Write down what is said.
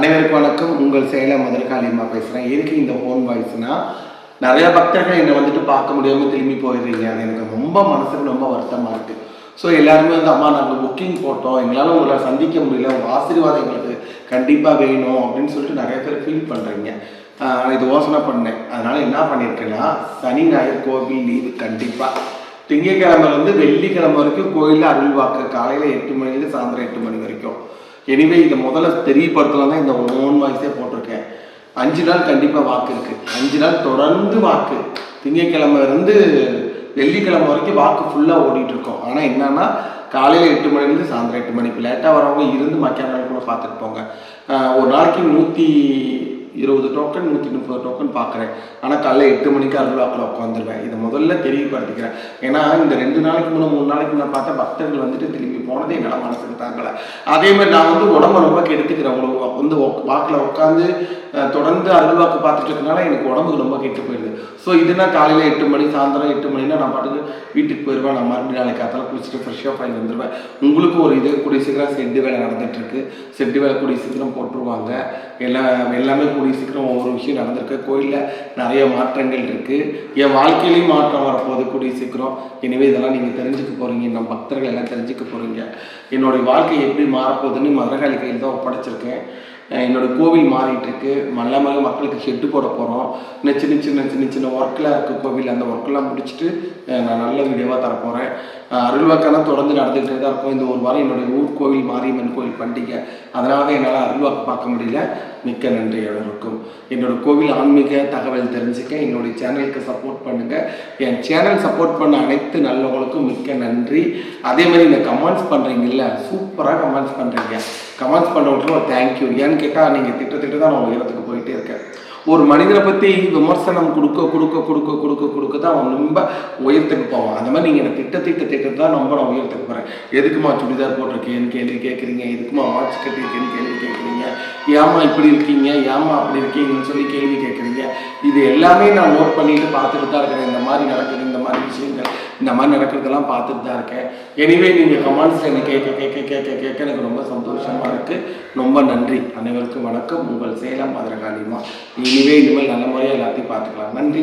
அனைவருக்கும் வணக்கம். உங்கள் சேலம் மதுரகாளியம்மா பேசுகிறேன். எதுக்கு இந்த ஃபோன் வாய்ஸ்னால், நிறையா பக்தர்கள் என்னை வந்துட்டு பார்க்க முடியாமல் திரும்பி போயிடுறீங்க. அது எனக்கு ரொம்ப மனசுக்கு ரொம்ப வருத்தமாக இருக்குது. ஸோ எல்லாருமே வந்து அம்மா நாங்கள் புக்கிங் போட்டோம், எங்களால் உங்களை சந்திக்க முடியல, உங்கள் ஆசீர்வாதம் எங்களுக்கு கண்டிப்பாக வேணும் அப்படின்னு சொல்லிட்டு நிறைய பேர் ஃபீல் பண்ணுறீங்க. இது யோசனை பண்ணேன். அதனால் என்ன பண்ணியிருக்கேன்னா, சனி ஞாயிறு கோவில் லீவு கண்டிப்பாக திங்கக்கிழமைலேருந்து வெள்ளிக்கிழமை வரைக்கும் கோயிலில் அருள் வாக்கு காலையில் 8 மணிலேருந்து சாயந்தரம் 8 மணி வரைக்கும். எனிவே இதை முதல்ல தெரியப்படுத்தலாம் தான் இந்த ஓன் வாய்ஸே போட்டிருக்கேன். 5 நாள் கண்டிப்பாக வாக்கு இருக்குது. 5 நாள் தொடர்ந்து வாக்கு, திங்கக்கிழமை இருந்து வெள்ளிக்கிழமை வரைக்கும் வாக்கு ஃபுல்லாக ஓடிட்டுருக்கோம். ஆனால் என்னன்னா, காலையில் 8 மணிலேருந்து சாயந்தரம் 8 மணி. இப்போ லேட்டாக வரவங்க இருந்து மக்கிய நாள் கூட பார்த்துட்டு போங்க. ஒரு நாளைக்கு 120 டோக்கன் 130 டோக்கன் பார்க்குறேன். ஆனால் காலையில் 8 மணிக்கு அருள்வாக்கில் உட்காந்துருவேன். இதை முதல்ல தெரியப்படுத்திக்கிறேன். ஏன்னா இந்த 2 நாளைக்கு முன்னே 3 நாளைக்கு நான் பார்த்தா பக்தர்கள் வந்துட்டு திரும்பி போனதே என்னால் மனசுக்கு தாங்கலை. அதேமாதிரி நான் வந்து உடம்பை ரொம்ப கெடுத்துக்கிறேன். உங்களுக்கு வந்து வாக்கில் உட்காந்து தொடர்ந்து அருள்வாக்கு பார்த்துட்டு இருக்கனால எனக்கு உடம்புக்கு ரொம்ப கெட்டு போயிடுது. ஸோ இதுனா காலையில் 8 மணி சாயந்தரம் 8 மணினா நான் பாட்டுக்கு வீட்டுக்கு போயிடுவேன். நான் மறுபடியும் நாளைக்கு காத்தால குளிச்சுட்டு ஃப்ரெஷ்ஷாக ஆகி வந்துடுவேன். உங்களுக்கும் ஒரு இது கூடிய சீக்கிரம் செட்டு வேலை நடந்துகிட்ருக்கு. செட்டு வேலை கூடிய சீக்கிரம் போட்டுருவாங்க. எல்லாமே கூடிய சீக்கிரம் ஒவ்வொரு விஷயம் நடந்திருக்கு. கோயிலில் நிறைய மாற்றங்கள் இருக்குது. என் வாழ்க்கையிலையும் மாற்றம் வரப்போகுது கூடிய சீக்கிரம். எனவே இதெல்லாம் நீங்கள் தெரிஞ்சுக்க போகிறீங்க. நம்ம பக்தர்கள் எல்லாம் தெரிஞ்சுக்க போகிறீங்க. என்னுடைய வாழ்க்கை எப்படி மாறப்போகுதுன்னு மதுரகாளி கையில் தான் ஒப்படைச்சிருக்கேன். என்னோடய கோவில் மாறிட்டுருக்கு. மல்ல மக்களுக்கு ஷெட்டு போட போகிறோம். சின்ன சின்ன ஒர்க்கெலாம் இருக்குது கோவில். அந்த ஒர்க்கெலாம் முடிச்சுட்டு நான் நல்ல வீடியோவாக தரப்போகிறேன். அருள்வாக்கெல்லாம் தொடர்ந்து நடந்துகிட்டே தான் இருக்கும். இந்த ஒரு வாரம் என்னுடைய ஊர் கோவில் மாரியம்மன் கோவில் பண்டிகை. அதனால தான் என்னால் அருள்வாக்கு பார்க்க முடியல. மிக்க நன்றி எல்லோருக்கும். என்னோடய கோவில் ஆன்மீக தகவல் தெரிஞ்சுக்க என்னுடைய சேனலுக்கு சப்போர்ட் பண்ணுங்கள். என் சேனல் சப்போர்ட் பண்ண அனைத்து நல்லவங்களுக்கும் மிக்க நன்றி. அதே மாதிரி இந்த கமெண்ட்ஸ் பண்ணுறீங்கல்ல, சூப்பராக கமெண்ட்ஸ் பண்ணுறீங்க. கமெண்ட்ஸ் பண்ணுறவங்களுக்கு ஒரு தேங்க்யூ. ஏன்னு கேட்டால் நீங்கள் திட்ட தான் நான் உயரத்துக்கு போயிட்டே இருக்கேன். ஒரு மனிதனை பற்றி விமர்சனம் கொடுக்க தான் அவன் ரொம்ப உயரத்துக்கு போவான். அந்த மாதிரி நீங்கள் என்னை திட்ட தான் ரொம்ப நான் உயரத்துக்கு போகிறேன். எதுக்குமா சுடிதார் போட்டிருக்கேன்னு கேள்வி கேட்குறீங்க, எதுக்குமா வாட்ச் கட்டியிருக்கேன்னு கேள்வி கேட்குறீங்க, ஏமா இப்படி இருக்கீங்க, ஏமா அப்படி இருக்கீங்கன்னு சொல்லி கேள்வி கேட்குறீங்க. இது எல்லாமே நான் நோட் பண்ணிட்டு பார்த்துட்டு தான் இருக்கிறேன். இந்த மாதிரி நடக்குது, இந்த மாதிரி விஷயங்கள், இந்த மாதிரி நடக்கிறதெல்லாம் பார்த்துட்டு தான் இருக்கேன். எனிவே நீங்கள் கமெண்ட்ஸில் என்னை கேட்க எனக்கு ரொம்ப சந்தோஷமாக இருக்குது. ரொம்ப நன்றி. அனைவருக்கும் வணக்கம். உங்கள் சேலம் மதுரகாளியம்மா. இனிமேல் நல்ல முறையாக எல்லாத்தையும் பார்த்துக்கலாம். நன்றி.